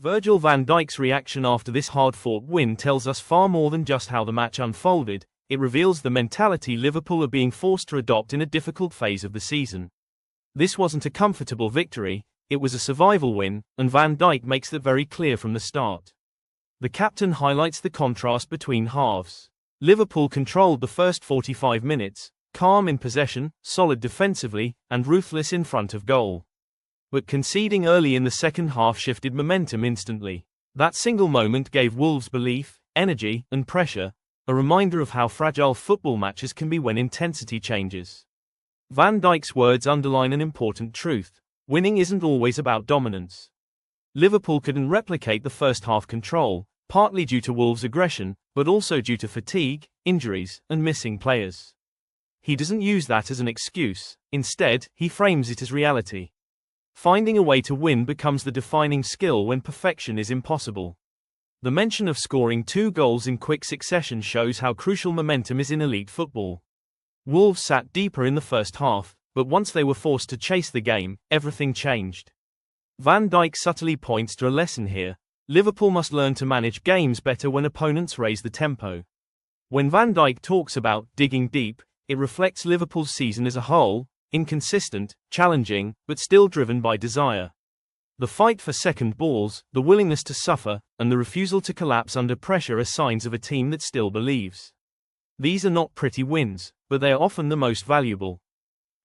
Virgil van Dijk's reaction after this hard-fought win tells us far more than just how the match unfolded. It reveals the mentality Liverpool are being forced to adopt in a difficult phase of the season. This wasn't a comfortable victory, it was a survival win, and Van Dijk makes that very clear from the start. The captain highlights the contrast between halves. Liverpool controlled the first 45 minutes, calm in possession, solid defensively, and ruthless in front of goal. But conceding early in the second half shifted momentum instantly. That single moment gave Wolves belief, energy, and pressure, a reminder of how fragile football matches can be when intensity changes. Van Dijk's words underline an important truth: winning isn't always about dominance. Liverpool couldn't replicate the first half control, partly due to Wolves' aggression, but also due to fatigue, injuries, and missing players. He doesn't use that as an excuse, instead, he frames it as reality. Finding a way to win becomes the defining skill when perfection is impossible. The mention of scoring 2 goals in quick succession shows how crucial momentum is in elite football. Wolves sat deeper in the first half, but once they were forced to chase the game, everything changed. Van Dijk subtly points to a lesson here: Liverpool must learn to manage games better when opponents raise the tempo. When Van Dijk talks about digging deep, it reflects Liverpool's season as a whole: inconsistent, challenging, but still driven by desire. The fight for second balls, the willingness to suffer, and the refusal to collapse under pressure are signs of a team that still believes. These are not pretty wins, but they are often the most valuable.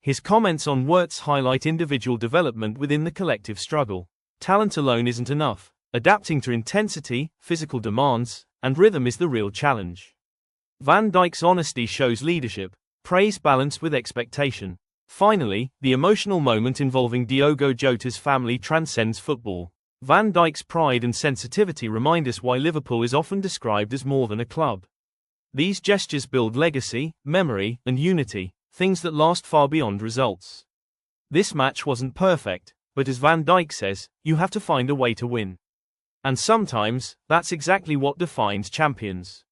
His comments on Wirtz highlight individual development within the collective struggle. Talent alone isn't enough. Adapting to intensity, physical demands, and rhythm is the real challenge. Van Dijk's honesty shows leadership, praise balanced with expectation. Finally, the emotional moment involving Diogo Jota's family transcends football. Van Dijk's pride and sensitivity remind us why Liverpool is often described as more than a club. These gestures build legacy, memory, and unity, things that last far beyond results. This match wasn't perfect, but as Van Dijk says, you have to find a way to win. And sometimes, that's exactly what defines champions.